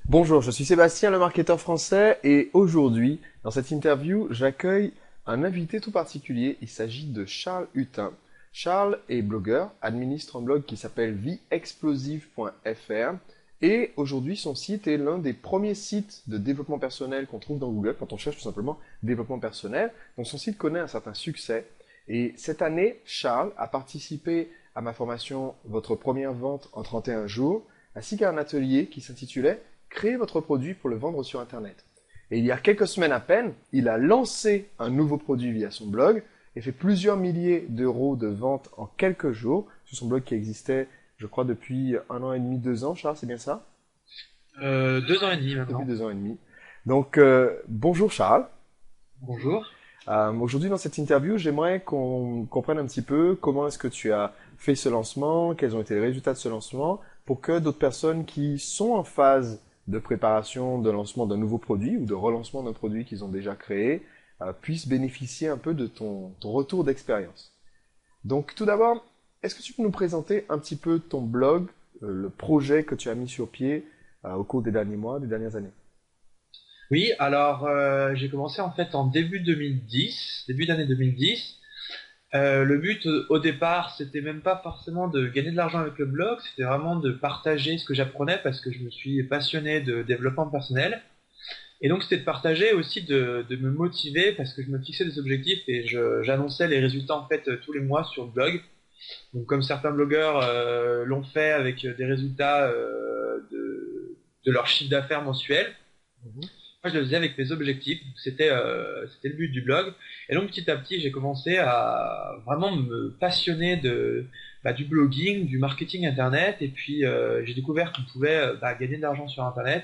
Bonjour, je suis Sébastien, le marketeur français, et aujourd'hui, dans cette interview, j'accueille un invité tout particulier. Il s'agit de Charles Hutin. Charles est blogueur, administre un blog qui s'appelle viexplosive.fr, et aujourd'hui, son site est l'un des premiers sites de développement personnel qu'on trouve dans Google quand on cherche tout simplement développement personnel. Donc son site connaît un certain succès. Et cette année, Charles a participé à ma formation Votre première vente en 31 jours, ainsi qu'à un atelier qui s'intitulait Créez votre produit pour le vendre sur Internet. Et il y a quelques semaines à peine, il a lancé un nouveau produit via son blog et fait plusieurs milliers d'euros de vente en quelques jours sur son blog qui existait, je crois, depuis 1 an et demi, 2 ans. Charles, c'est bien ça? 2 ans et demi Depuis maintenant. 2 ans et demi. Donc, bonjour Charles. Bonjour. Aujourd'hui, dans cette interview, j'aimerais qu'on comprenne un petit peu comment est-ce que tu as fait ce lancement, quels ont été les résultats de ce lancement, pour que d'autres personnes qui sont en phase de préparation de lancement d'un nouveau produit ou de relancement d'un produit qu'ils ont déjà créé, puissent bénéficier un peu de ton retour d'expérience. Donc, tout d'abord, est-ce que tu peux nous présenter un petit peu ton blog, le projet que tu as mis sur pied au cours des derniers mois, des dernières années? Oui, alors j'ai commencé en fait en début 2010, début d'année 2010. Le but au départ, c'était même pas forcément de gagner de l'argent avec le blog, c'était vraiment de partager ce que j'apprenais parce que je me suis passionné de développement personnel. Et donc c'était de partager aussi de me motiver parce que je me fixais des objectifs et j'annonçais les résultats en fait tous les mois sur le blog. Donc comme certains blogueurs l'ont fait avec des résultats de leur chiffre d'affaires mensuel. Mhm. Moi, je le faisais avec mes objectifs. C'était le but du blog. Et donc, petit à petit, j'ai commencé à vraiment me passionner du blogging, du marketing Internet. Et puis, j'ai découvert qu'on pouvait gagner de l'argent sur Internet.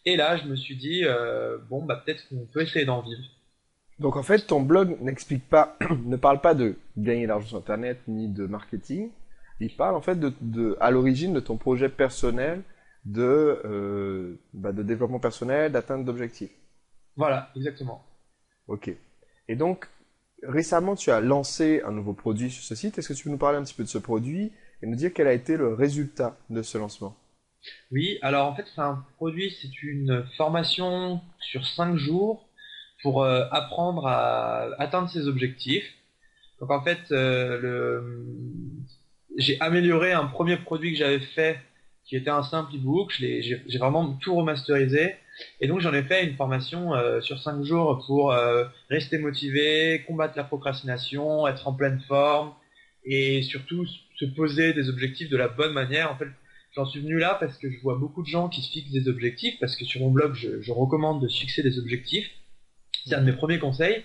Et là, je me suis dit, bon, peut-être qu'on peut essayer d'en vivre. Donc en fait, ton blog n'explique pas, ne parle pas de gagner de l'argent sur Internet ni de marketing. Il parle en fait à l'origine de ton projet personnel de développement personnel, d'atteinte d'objectifs. Voilà, exactement. Ok. Et donc récemment, tu as lancé un nouveau produit sur ce site. Est-ce que tu peux nous parler un petit peu de ce produit et nous dire quel a été le résultat de ce lancement? Oui, alors en fait, c'est un produit, c'est une formation sur 5 jours pour apprendre à atteindre ses objectifs. Donc en fait, j'ai amélioré un premier produit que j'avais fait, qui était un simple e-book. J'ai vraiment tout remasterisé. Et donc j'en ai fait une formation sur 5 jours pour rester motivé, combattre la procrastination, être en pleine forme et surtout se poser des objectifs de la bonne manière. En fait, j'en suis venu là parce que je vois beaucoup de gens qui se fixent des objectifs, parce que sur mon blog, je recommande de se fixer des objectifs. C'est un de mes Mhm. premiers conseils.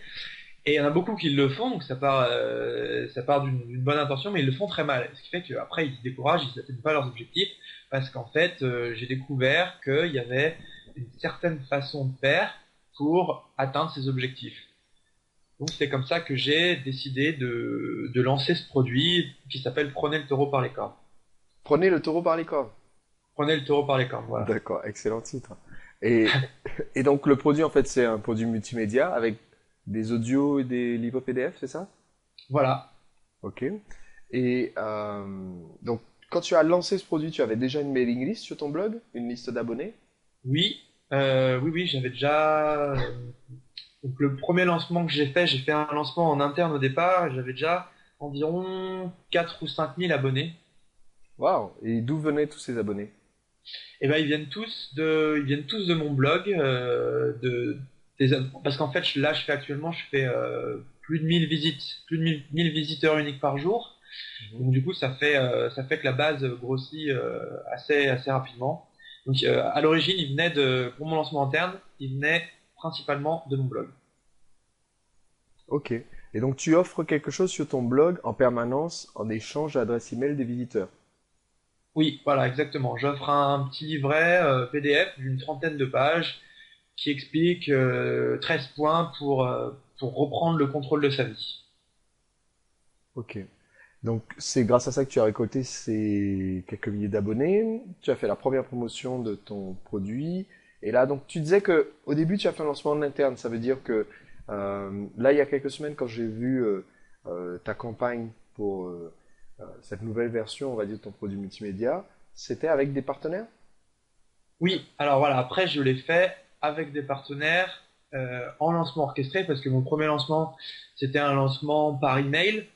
Et il y en a beaucoup qui le font, donc ça part d'une bonne intention, mais ils le font très mal. Ce qui fait qu'après, ils se découragent, ils n'atteignent pas leurs objectifs, parce qu'en fait, j'ai découvert qu'il y avait une certaine façon de faire pour atteindre ces objectifs. Donc c'est comme ça que j'ai décidé de lancer ce produit qui s'appelle Prenez le taureau par les cornes. Prenez le taureau par les cornes. Prenez le taureau par les cornes, voilà. D'accord, excellent titre. Et, et donc le produit en fait c'est un produit multimédia avec des audios et des livres PDF, c'est ça? Voilà. Ok. Et donc quand tu as lancé ce produit, tu avais déjà une mailing list sur ton blog, une liste d'abonnés? Oui, oui, j'avais déjà donc le premier lancement que j'ai fait un lancement en interne au départ, j'avais déjà environ 4 ou 5 000 abonnés. Waouh! Et d'où venaient tous ces abonnés? Et ben ils viennent tous de mon blog, parce qu'en fait là je fais plus de 1000 visites, plus de 1000 visiteurs uniques par jour. Mhm. Donc du coup ça fait que la base grossit assez rapidement. Donc à l'origine pour mon lancement interne, il venait principalement de mon blog. Ok. Et donc tu offres quelque chose sur ton blog en permanence en échange de l'adresse email des visiteurs. Oui, voilà, exactement. J'offre un petit livret PDF d'une trentaine de pages qui explique 13 points pour reprendre le contrôle de sa vie. Ok. Donc c'est grâce à ça que tu as récolté ces quelques milliers d'abonnés. Tu as fait la première promotion de ton produit. Et là, donc tu disais que au début tu as fait un lancement en interne. Ça veut dire que là, il y a quelques semaines, quand j'ai vu ta campagne pour cette nouvelle version, on va dire, de ton produit multimédia, c'était avec des partenaires? Oui, alors voilà, après je l'ai fait avec des partenaires en lancement orchestré parce que mon premier lancement c'était un lancement par email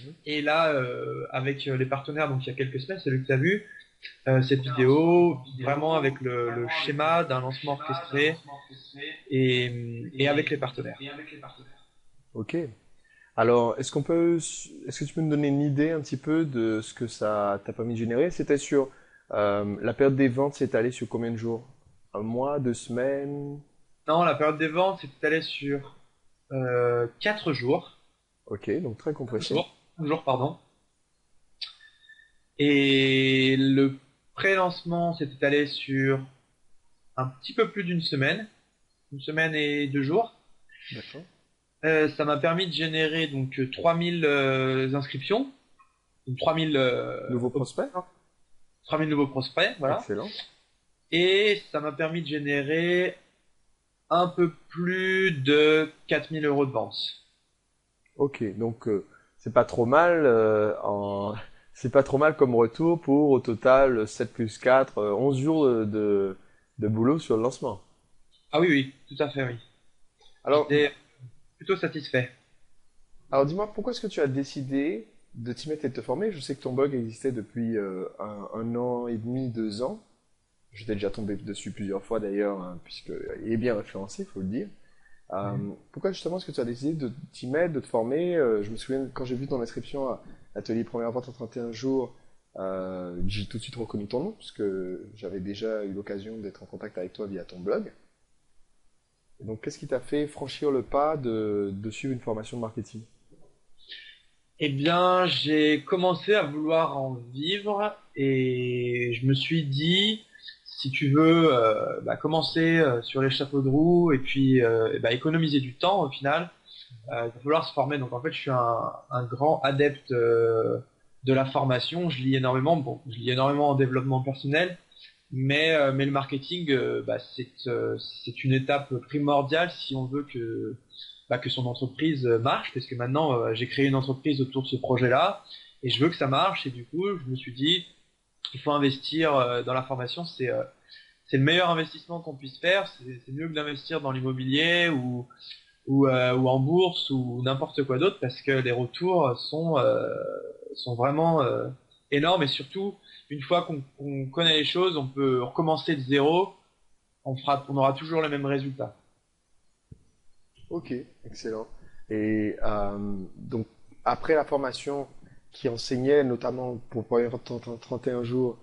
Mhm. et là avec les partenaires donc il y a quelques semaines, c'est lui que tu as vu cette vidéo vraiment avec le schéma d'un lancement orchestré et avec les partenaires. Ok. Alors, est-ce que tu peux me donner une idée un petit peu de ce que ça t'a permis de générer? C'était sur la période des ventes s'est allée sur combien de jours? Un mois, 2 semaines? Non, la période des ventes s'est étalée sur 4 jours, Ok, donc très compressé. jours pardon, et le pré-lancement s'est étalé sur un petit peu plus une semaine et 2 jours. D'accord. Ça m'a permis de générer donc 3000 inscriptions, donc Nouveau prospect? 3000 nouveaux prospects, voilà. Excellent. Et ça m'a permis de générer un peu plus de 4000 euros de vente. Ok, donc c'est pas trop mal c'est pas trop mal comme retour pour au total 7 plus 4, 11 jours de boulot sur le lancement. Ah oui, oui, tout à fait, oui. Alors, J'étais plutôt satisfait. alors dis-moi, pourquoi est-ce que tu as décidé de t'y mettre et de te former? Je sais que ton blog existait depuis un an et demi, 2 ans. J'étais déjà tombé dessus plusieurs fois d'ailleurs, hein, puisqu'il est bien référencé, il faut le dire. Pourquoi justement est-ce que tu as décidé de t'y mettre, de te former? Je me souviens quand j'ai vu ton inscription à l'atelier première vente en 31 jours, j'ai tout de suite reconnu ton nom, parce que j'avais déjà eu l'occasion d'être en contact avec toi via ton blog. Et donc qu'est-ce qui t'a fait franchir le pas de suivre une formation de marketing? Eh bien, j'ai commencé à vouloir en vivre et je me suis dit, si tu veux commencer sur les chapeaux de roue et puis économiser du temps au final, il va falloir se former. Donc en fait, je suis un grand adepte de la formation. Je lis énormément. Bon, je lis énormément en développement personnel, mais le marketing, c'est une étape primordiale si on veut que son entreprise marche, parce que maintenant j'ai créé une entreprise autour de ce projet-là et je veux que ça marche. Et du coup, je me suis dit, il faut investir dans la formation. C'est le meilleur investissement qu'on puisse faire. C'est mieux que d'investir dans l'immobilier ou en bourse ou n'importe quoi d'autre parce que les retours sont vraiment énormes et surtout une fois qu'on connaît les choses, on peut recommencer de zéro, on aura toujours les mêmes résultats. Ok, excellent. Et donc, après la formation qui enseignait notamment pour première fois 31 jours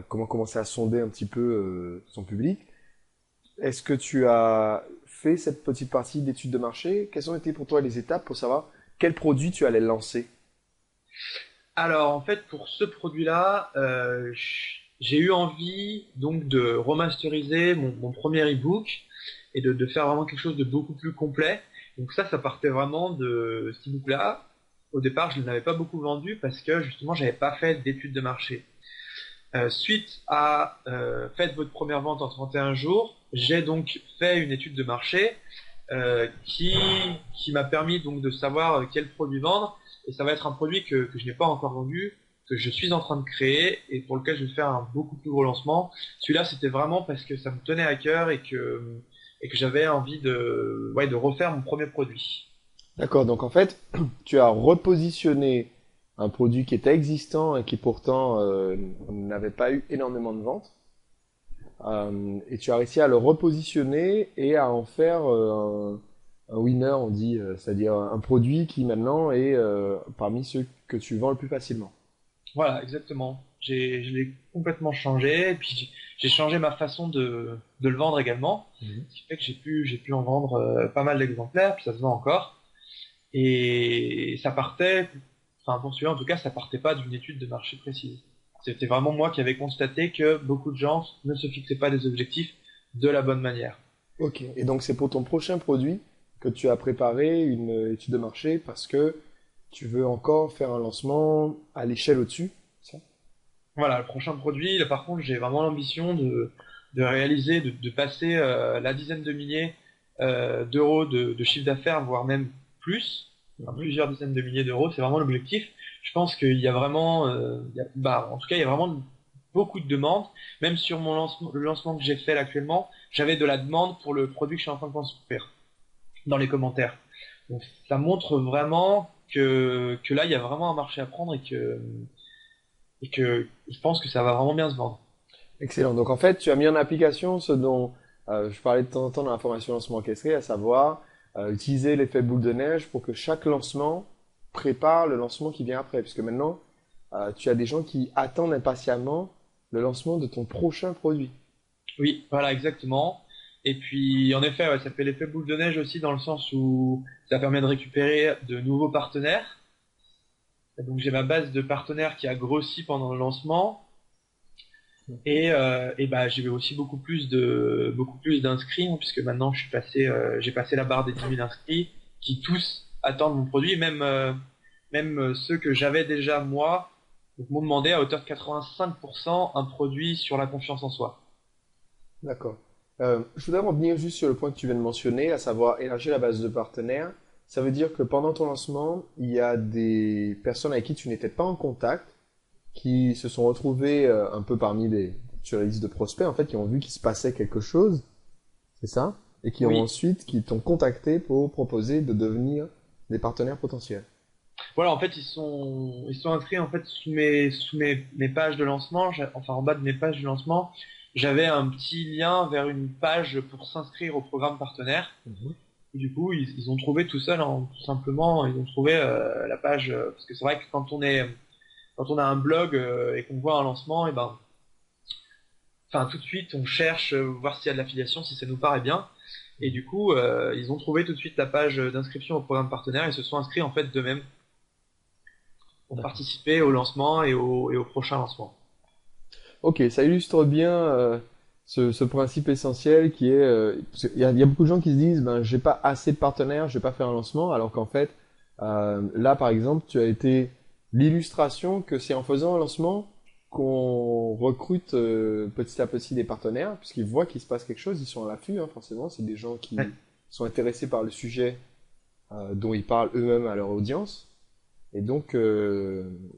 comment commencer à sonder un petit peu son public, est-ce que tu as fait cette petite partie d'études de marché? Quelles ont été pour toi les étapes pour savoir quel produit tu allais lancer? Alors en fait pour ce produit-là, j'ai eu envie donc de remasteriser mon premier ebook et de faire vraiment quelque chose de beaucoup plus complet. Donc ça partait vraiment de cet ebook-là. Au départ, je ne l'avais pas beaucoup vendu parce que justement, j'avais pas fait d'études de marché. Suite à faites votre première vente en 31 jours, j'ai donc fait une étude de marché qui m'a permis donc de savoir quel produit vendre. Et ça va être un produit que je n'ai pas encore vendu, que je suis en train de créer et pour lequel je vais faire un beaucoup plus gros lancement. Celui-là, c'était vraiment parce que ça me tenait à cœur et que j'avais envie de refaire mon premier produit. D'accord, donc en fait, tu as repositionné un produit qui était existant et qui pourtant n'avait pas eu énormément de ventes. Et tu as réussi à le repositionner et à en faire un winner, on dit, c'est-à-dire un produit qui maintenant est parmi ceux que tu vends le plus facilement. Voilà, exactement. Je l'ai complètement changé, et puis j'ai changé ma façon de le vendre également, Mhm. ce qui fait que j'ai pu en vendre pas mal d'exemplaires, puis ça se vend encore. Et ça partait, enfin pour celui-là en tout cas, ça partait pas d'une étude de marché précise. C'était vraiment moi qui avais constaté que beaucoup de gens ne se fixaient pas des objectifs de la bonne manière. Ok, et donc c'est pour ton prochain produit que tu as préparé une étude de marché parce que tu veux encore faire un lancement à l'échelle au-dessus, ça? Voilà, le prochain produit, là, par contre, j'ai vraiment l'ambition de réaliser, de passer la dizaine de milliers d'euros de chiffre d'affaires, voire même plus, enfin, Mhm. plusieurs dizaines de milliers d'euros, c'est vraiment l'objectif. Je pense qu'il y a vraiment, en tout cas, il y a vraiment beaucoup de demandes. Même sur le lancement que j'ai fait là, actuellement, j'avais de la demande pour le produit que je suis en train de construire dans les commentaires. Donc ça montre vraiment que là, il y a vraiment un marché à prendre et que je pense que ça va vraiment bien se vendre. Excellent. Donc en fait, tu as mis en application ce dont je parlais de temps en temps dans la formation lancement orchestré, à savoir utiliser l'effet boule de neige pour que chaque lancement prépare le lancement qui vient après. Puisque maintenant, tu as des gens qui attendent impatiemment le lancement de ton prochain produit. Oui, voilà, exactement. Et puis, en effet, ouais, ça fait l'effet boule de neige aussi dans le sens où ça permet de récupérer de nouveaux partenaires. Donc, j'ai ma base de partenaires qui a grossi pendant le lancement. Et bah, j'ai aussi beaucoup plus d'inscrits, hein, puisque maintenant j'ai passé la barre des 10 000 inscrits, qui tous attendent mon produit, même ceux que j'avais déjà moi, donc m'ont demandé à hauteur de 85% un produit sur la confiance en soi. D'accord. Je voudrais revenir juste sur le point que tu viens de mentionner, à savoir élargir la base de partenaires. Ça veut dire que pendant ton lancement, il y a des personnes avec qui tu n'étais pas en contact, qui se sont retrouvées un peu sur la liste de prospects, en fait, qui ont vu qu'il se passait quelque chose, c'est ça? Et Oui, qui t'ont contacté pour proposer de devenir des partenaires potentiels. voilà, en fait, ils sont inscrits en fait mes pages de lancement, enfin en bas de mes pages de lancement, j'avais un petit lien vers une page pour s'inscrire au programme partenaire. Mhm. Et du coup, ils ont trouvé tout seul, hein, tout simplement, ils ont trouvé la page, parce que c'est vrai que quand on a un blog et qu'on voit un lancement, et ben, enfin tout de suite, on cherche voir s'il y a de l'affiliation, si ça nous paraît bien. Et du coup, ils ont trouvé tout de suite la page d'inscription au programme partenaire et se sont inscrits en fait d'eux-mêmes pour D'accord. participer au lancement et au prochain lancement. Ok, ça illustre bien ce principe essentiel qui est, parce qu'il il y a beaucoup de gens qui se disent, ben, j'ai pas assez de partenaires, je vais pas faire un lancement, alors qu'en fait, là, par exemple, tu as été l'illustration que c'est en faisant un lancement qu'on recrute petit à petit des partenaires, puisqu'ils voient qu'il se passe quelque chose, ils sont à l'affût, hein, forcément, c'est des gens Ouais, qui sont intéressés par le sujet dont ils parlent eux-mêmes à leur audience, et donc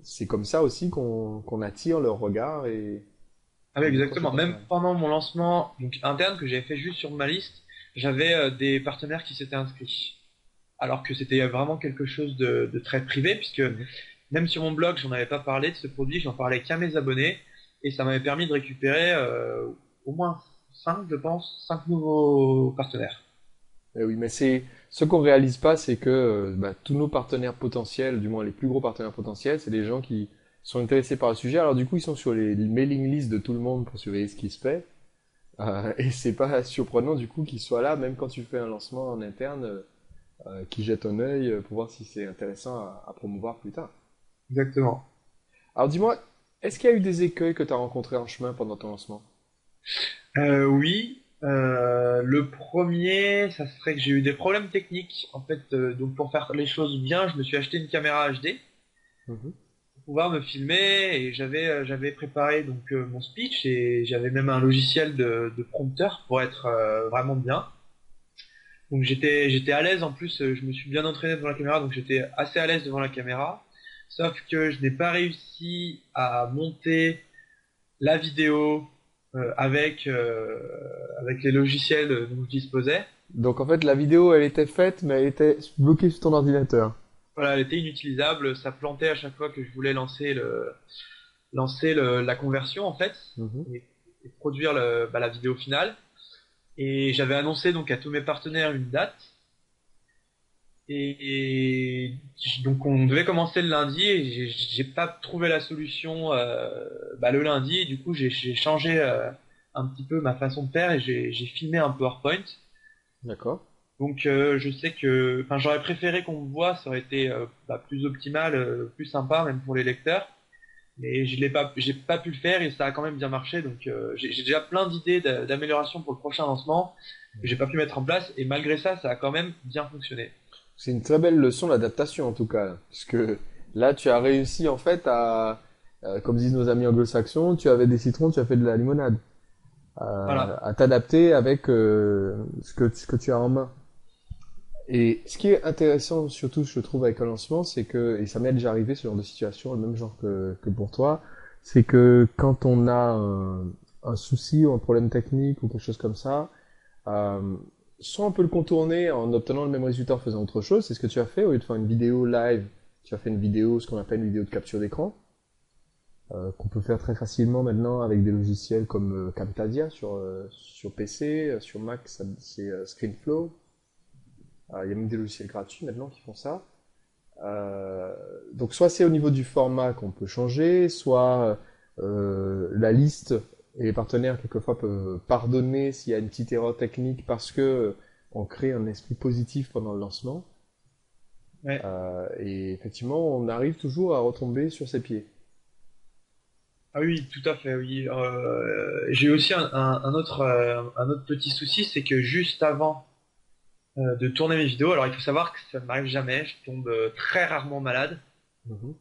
c'est comme ça aussi qu'on attire leur regard ah oui, et décroche le exactement. Même partenariat. pendant mon lancement donc interne que j'avais fait juste sur ma liste, j'avais des partenaires qui s'étaient inscrits. Alors que c'était vraiment quelque chose de très privé, puisque Mhm. même sur mon blog, j'en avais pas parlé de ce produit, j'en parlais qu'à mes abonnés, et ça m'avait permis de récupérer au moins 5, je pense, 5 nouveaux partenaires. Eh oui, mais c'est ce qu'on réalise pas, c'est que bah, tous nos partenaires potentiels, du moins les plus gros partenaires potentiels, c'est des gens qui sont intéressés par le sujet. Alors du coup, ils sont sur les mailing lists de tout le monde pour surveiller ce qui se fait. Et c'est pas surprenant du coup qu'ils soient là, même quand tu fais un lancement en interne, qu'ils jettent un œil pour voir si c'est intéressant à promouvoir plus tard. Exactement. Alors dis-moi, est-ce qu'il y a eu des écueils que tu as rencontrés en chemin pendant ton lancement? Oui, le premier, ça serait que j'ai eu des problèmes techniques. En fait, donc pour faire les choses bien, je me suis acheté une caméra HD Mhm. pour pouvoir me filmer et j'avais préparé donc mon speech et j'avais même un logiciel de prompteur pour être vraiment bien. Donc j'étais à l'aise en plus, je me suis bien entraîné devant la caméra, donc j'étais assez à l'aise devant la caméra. Sauf que je n'ai pas réussi à monter la vidéo avec les logiciels dont je disposais. Donc en fait, la vidéo, elle était faite, mais elle était bloquée sur ton ordinateur. Voilà, elle était inutilisable, ça plantait à chaque fois que je voulais la conversion en fait Mhm. et, et produire la vidéo finale. Et j'avais annoncé donc à tous mes partenaires une date. Donc on devait commencer le lundi et j'ai pas trouvé la solution le lundi et du coup j'ai changé un petit peu ma façon de faire et j'ai filmé un PowerPoint. D'accord. Donc je sais que enfin j'aurais préféré qu'on me voit, ça aurait été plus optimal, plus sympa même pour les lecteurs. Mais j'ai pas pu le faire et ça a quand même bien marché. Donc j'ai déjà plein d'idées d'amélioration pour le prochain lancement que j'ai pas pu mettre en place et malgré ça, ça a quand même bien fonctionné. C'est une très belle leçon d'adaptation en tout cas, là. Puisque là, tu as réussi en fait comme disent nos amis anglo-saxons, tu avais des citrons, tu as fait de la limonade, Voilà. à t'adapter avec ce que tu as en main. Et ce qui est intéressant, surtout, je trouve, avec un lancement, c'est que, et ça m'est déjà arrivé ce genre de situation, le même genre que pour toi, c'est que quand on a un souci ou un problème technique ou quelque chose comme ça, euh, soit on peut le contourner en obtenant le même résultat en faisant autre chose, c'est ce que tu as fait, au lieu de faire une vidéo live, tu as fait une vidéo, ce qu'on appelle une vidéo de capture d'écran, qu'on peut faire très facilement maintenant avec des logiciels comme Camtasia sur PC, sur Mac c'est ScreenFlow. Il y a même des logiciels gratuits maintenant qui font ça. Donc soit c'est au niveau du format qu'on peut changer, soit la liste et les partenaires quelquefois peuvent pardonner s'il y a une petite erreur technique parce que on crée un esprit positif pendant le lancement. Ouais. Et effectivement, on arrive toujours à retomber sur ses pieds. Ah oui, tout à fait, oui. J'ai aussi un autre petit souci, c'est que juste avant de tourner mes vidéos, alors il faut savoir que ça ne m'arrive jamais, je tombe très rarement malade. Mhm.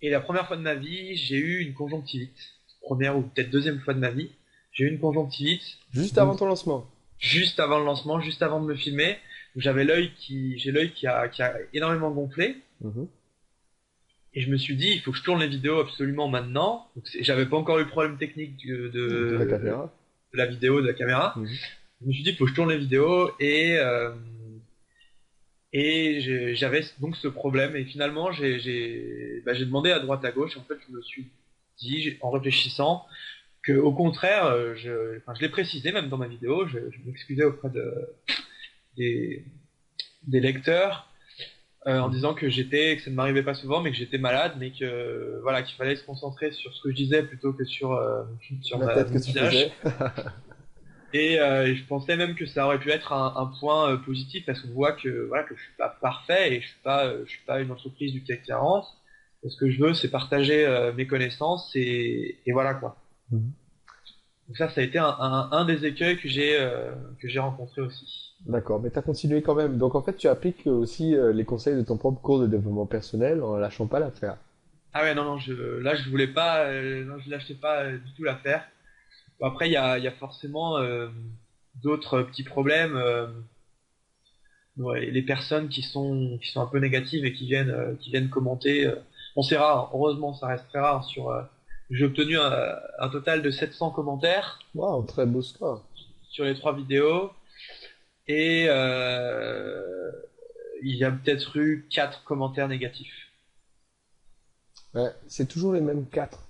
Et la première fois de ma vie, j'ai eu une conjonctivite. Première ou peut-être deuxième fois de ma vie, j'ai eu une conjonctivite. Juste Donc avant ton lancement. juste avant le lancement, juste avant de me filmer, où j'ai l'œil qui a énormément gonflé. Mhm. Et je me suis dit, il faut que je tourne les vidéos absolument maintenant. J'avais pas encore eu le problème technique De la caméra. de la vidéo, de la caméra. Mhm. Je me suis dit, il faut que je tourne les vidéos et j'avais donc ce problème. Et finalement, j'ai demandé à droite à gauche. En fait, je me suis dit, en réfléchissant, que au contraire, enfin, je l'ai précisé même dans ma vidéo. Je m'excusais auprès des, des lecteurs en Mhm. disant que ça ne m'arrivait pas souvent, mais que j'étais malade, mais que voilà, qu'il fallait se concentrer sur ce que je disais plutôt que sur La tête que mon tu faisais. visage. Et je pensais même que ça aurait pu être un point positif parce qu'on voit que voilà que je suis pas parfait et je suis pas une entreprise du CAC 40. Et ce que je veux, c'est partager mes connaissances et voilà quoi. Mhm. Donc ça a été un des écueils que j'ai rencontré aussi. D'accord, mais tu as continué quand même. Donc en fait, tu appliques aussi les conseils de ton propre cours de développement personnel en lâchant pas l'affaire. Ah ouais, non, non, là, je voulais pas, non, je lâchais pas du tout l'affaire. Bon, après, il y a forcément d'autres petits problèmes. Ouais, les personnes qui sont un peu négatives et qui viennent commenter. Bon, c'est rare, hein. Heureusement, ça reste très rare. J'ai obtenu un total de 700 commentaires Waouh, très beau score. sur les trois vidéos et il y a peut-être eu 4 commentaires négatifs. Ouais, c'est toujours les mêmes quatre.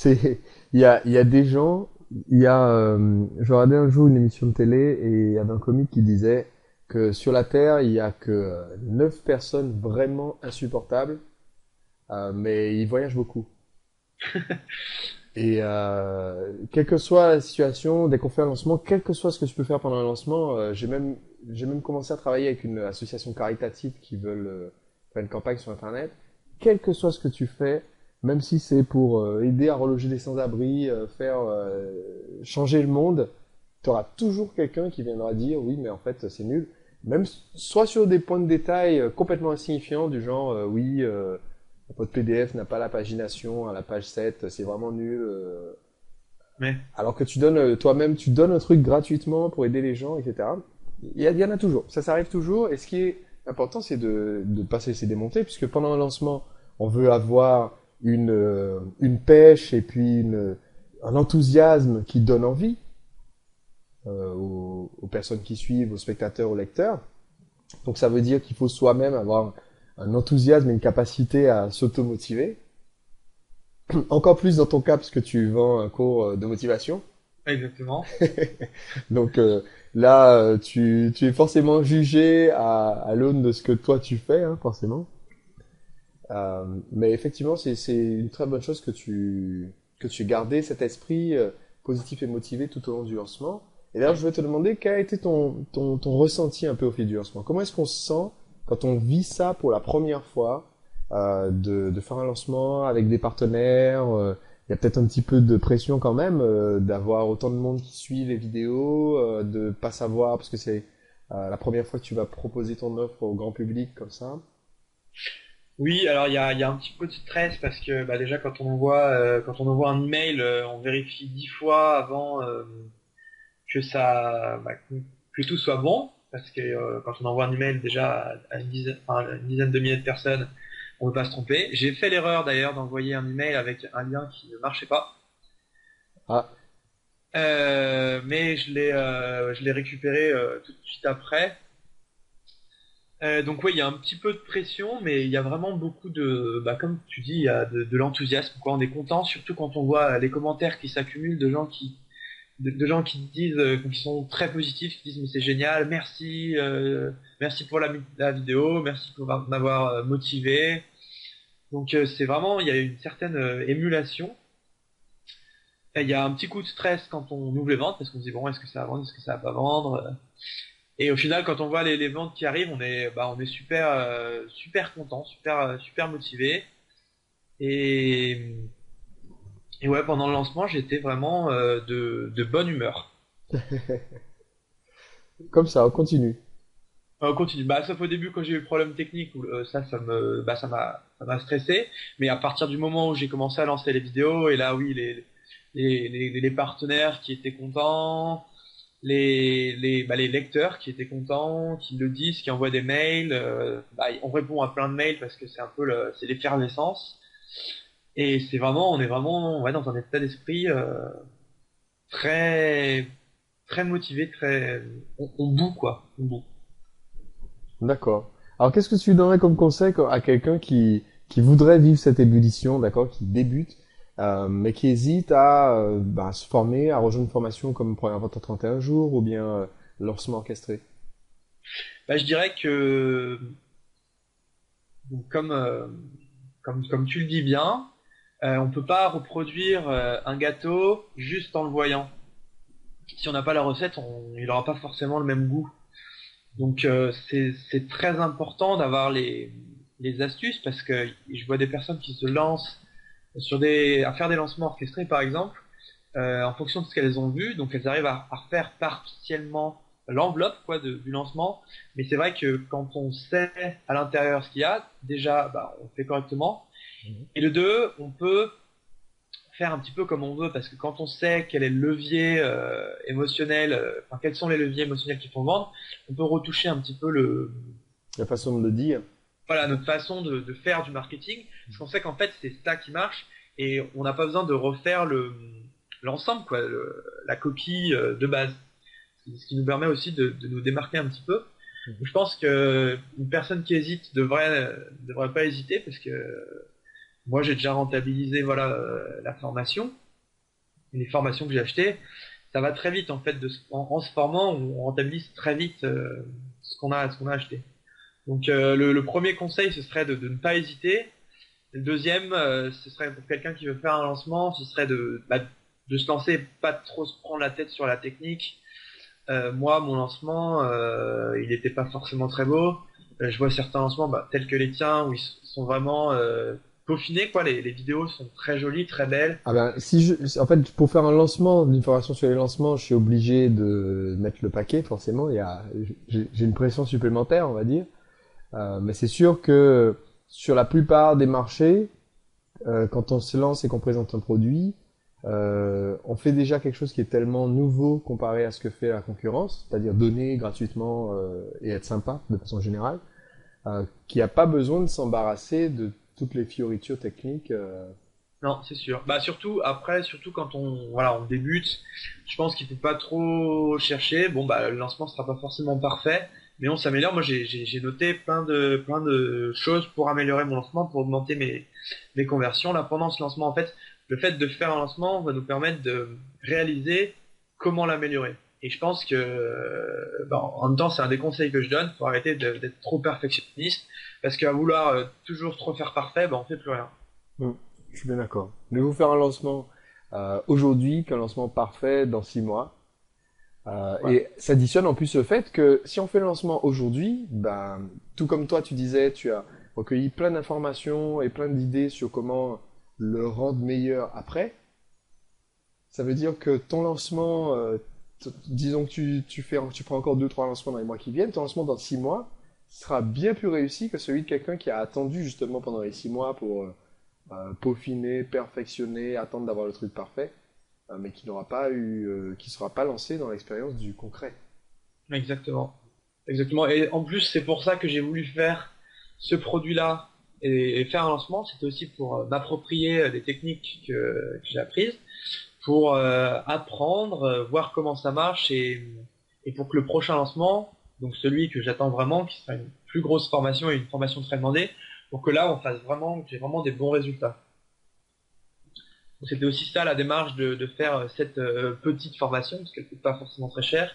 Il y a des gens, je regardais un jour une émission de télé et il y avait un comique qui disait que sur la Terre, il y a que 9 personnes vraiment insupportables, mais ils voyagent beaucoup. Et quelle que soit la situation, dès qu'on fait un lancement, quel que soit ce que tu peux faire pendant un lancement, j'ai même commencé à travailler avec une association caritative qui veulent faire une campagne sur Internet. Quel que soit ce que tu fais, même si c'est pour aider à reloger des sans-abri, faire changer le monde, tu auras toujours quelqu'un qui viendra dire oui, mais en fait c'est nul. Même soit sur des points de détail complètement insignifiants du genre oui. Votre PDF n'a pas la pagination à la page 7, c'est vraiment nul. Mais Alors que tu donnes toi-même, tu donnes un truc gratuitement pour aider les gens, etc. Il y en a toujours, ça s'arrive toujours. Et ce qui est important, c'est de ne pas se laisser démonter, puisque pendant un lancement, on veut avoir une pêche et puis un enthousiasme qui donne envie aux personnes qui suivent, aux spectateurs, aux lecteurs. Donc ça veut dire qu'il faut soi-même avoir un enthousiasme et une capacité à s'automotiver. Encore plus dans ton cas, parce que tu vends un cours de motivation. exactement. Donc là, tu es forcément jugé à l'aune de ce que toi tu fais, hein, forcément. Mais effectivement, c'est une très bonne chose que tu aies gardé cet esprit positif et motivé tout au long du lancement. Et d'ailleurs, je vais te demander quel a été ton ressenti un peu au fil du lancement. Comment est-ce qu'on se sent quand on vit ça pour la première fois, de faire un lancement avec des partenaires? Il y a peut-être un petit peu de pression quand même, d'avoir autant de monde qui suit les vidéos, de pas savoir, parce que c'est la première fois que tu vas proposer ton offre au grand public comme ça. Oui, alors il y a un petit peu de stress parce que bah, déjà quand on envoie un email, on vérifie 10 fois avant que que tout soit bon parce que quand on envoie un email déjà à une dizaine de milliers de personnes, On ne veut pas se tromper. J'ai fait l'erreur d'ailleurs d'envoyer un email avec un lien qui ne marchait pas. Ah, Mais je l'ai récupéré tout de suite après. Donc oui, il y a un petit peu de pression, mais il y a vraiment beaucoup de, bah, comme tu dis, il y a de l'enthousiasme, quoi. On est content, surtout quand on voit les commentaires qui s'accumulent de gens qui disent, qui sont très positifs, qui disent mais c'est génial, merci, merci pour la vidéo, merci pour m'avoir motivé. Donc c'est vraiment, il y a une certaine émulation. Et il y a un petit coup de stress quand on ouvre les ventes parce qu'on se dit bon, est-ce que ça va vendre, est-ce que ça va pas vendre. Et au final, quand on voit les ventes qui arrivent, on est super, super content, super, super motivé. Et, et ouais, pendant le lancement, j'étais vraiment de bonne humeur. comme ça, on continue. On continue. Bah, sauf au début quand j'ai eu le problème technique où ça m'a stressé. Mais à partir du moment où j'ai commencé à lancer les vidéos, et là oui, les partenaires qui étaient contents, les lecteurs qui étaient contents, qui le disent, qui envoient des mails, on répond à plein de mails parce que c'est un peu c'est l'effervescence. Et c'est vraiment, on est vraiment, ouais, dans un état d'esprit très, très motivé, très, on bout quoi, on bout. D'accord. Alors, qu'est-ce que tu donnerais comme conseil à quelqu'un qui voudrait vivre cette ébullition, d'accord, qui débute, mais qui hésite à se former, à rejoindre une formation comme Première Vente en 31 jours ou bien lancement orchestré? Bah, je dirais que, comme, comme tu le dis bien, on peut pas reproduire un gâteau juste en le voyant. Si on n'a pas la recette, il aura pas forcément le même goût. Donc c'est très important d'avoir les astuces parce que je vois des personnes qui se lancent à faire des lancements orchestrés par exemple en fonction de ce qu'elles ont vu, donc elles arrivent à refaire partiellement l'enveloppe quoi du lancement, mais c'est vrai que quand on sait à l'intérieur ce qu'il y a, déjà bah, on fait correctement, Mhm. et le deux, on peut faire un petit peu comme on veut parce que quand on sait quel est le levier émotionnel, enfin quels sont les leviers émotionnels qui font vendre, on peut retoucher un petit peu La façon de le dire. voilà, notre façon de faire du marketing, parce qu'on sait qu'en fait c'est ça qui marche et on n'a pas besoin de refaire l'ensemble, quoi, la copie de base. Ce qui nous permet aussi de nous démarquer un petit peu. Mhm. Je pense que une personne qui hésite devrait pas hésiter parce que moi j'ai déjà rentabilisé voilà la formation, les formations que j'ai achetées, ça va très vite en fait en se formant, on rentabilise très vite ce qu'on a acheté. Donc le premier conseil, ce serait de ne pas hésiter. Le deuxième, ce serait pour quelqu'un qui veut faire un lancement, ce serait de se lancer, pas de trop se prendre la tête sur la technique. Moi, mon lancement, il n'était pas forcément très beau. Je vois certains lancements, bah, tels que les tiens, où sont vraiment peaufinés, quoi. Les vidéos sont très jolies, très belles. Ah ben, en fait, pour faire un lancement, une formation sur les lancements, je suis obligé de mettre le paquet, forcément. J'ai une pression supplémentaire, on va dire. Mais c'est sûr que sur la plupart des marchés, quand on se lance et qu'on présente un produit, on fait déjà quelque chose qui est tellement nouveau comparé à ce que fait la concurrence, c'est-à-dire donner gratuitement et être sympa de façon générale, qu'il n'y a pas besoin de s'embarrasser de toutes les fioritures techniques. Non, c'est sûr. Bah surtout après, surtout quand on débute, je pense qu'il faut pas trop chercher. Bon bah le lancement sera pas forcément parfait, mais on s'améliore. Moi j'ai noté plein de choses pour améliorer mon lancement, pour augmenter mes conversions. Là pendant ce lancement, en fait, le fait de faire un lancement va nous permettre de réaliser comment l'améliorer. Et je pense que en même temps c'est un des conseils que je donne. Faut arrêter d'être trop perfectionniste parce qu'à vouloir toujours trop faire parfait, bah on fait plus rien. Mm, je suis bien d'accord. Mieux vous faire un lancement aujourd'hui qu'un lancement parfait dans 6 mois. Ouais. Et ça additionne en plus le fait que si on fait le lancement aujourd'hui, ben, tout comme toi tu disais, tu as recueilli plein d'informations et plein d'idées sur comment le rendre meilleur après. Ça veut dire que ton lancement, disons que tu feras encore 2, 3 lancements dans les mois qui viennent, ton lancement dans 6 mois sera bien plus réussi que celui de quelqu'un qui a attendu justement pendant les 6 mois pour peaufiner, perfectionner, attendre d'avoir le truc parfait, mais qui n'aura pas qui sera pas lancé dans l'expérience du concret. Exactement. Exactement. Et en plus, c'est pour ça que j'ai voulu faire ce produit-là Et faire un lancement, c'était aussi pour m'approprier les techniques que j'ai apprises, pour apprendre, voir comment ça marche et pour que le prochain lancement, donc celui que j'attends vraiment, qui sera une plus grosse formation et une formation très demandée, pour que là on fasse vraiment, que j'ai vraiment des bons résultats. Donc c'était aussi ça la démarche de faire cette petite formation, parce qu'elle coûte pas forcément très cher,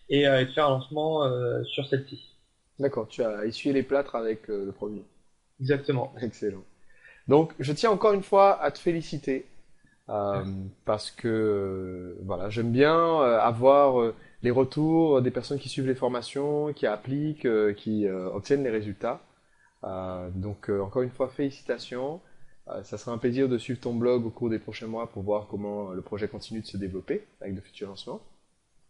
et de faire un lancement sur celle-ci. D'accord, tu as essuyé les plâtres avec le premier. Exactement. Excellent. Donc, je tiens encore une fois à te féliciter euh, parce que voilà, j'aime bien avoir les retours des personnes qui suivent les formations, qui appliquent, qui obtiennent les résultats. Donc, encore une fois, félicitations. Ça sera un plaisir de suivre ton blog au cours des prochains mois pour voir comment le projet continue de se développer avec de futurs lancements.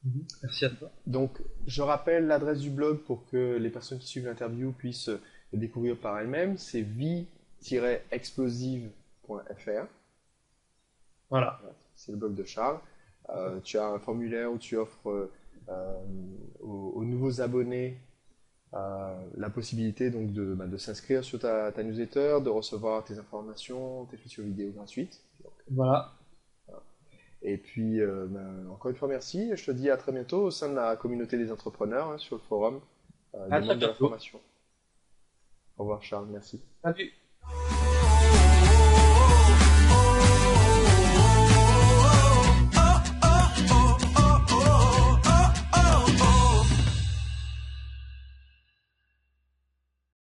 Mhm. Merci à toi. Donc, je rappelle l'adresse du blog pour que les personnes qui suivent l'interview puissent le découvrir par elles-mêmes. C'est vie-explosive.fr. Voilà. C'est le blog de Charles. Tu as un formulaire où tu offres aux nouveaux abonnés la possibilité donc de s'inscrire sur ta newsletter, de recevoir tes informations, tes futures vidéos gratuites. Donc, Voilà. et puis, encore une fois, merci. Je te dis à très bientôt au sein de la communauté des entrepreneurs sur le forum À du très monde de la bientôt. formation. Au revoir Charles, merci. Salut.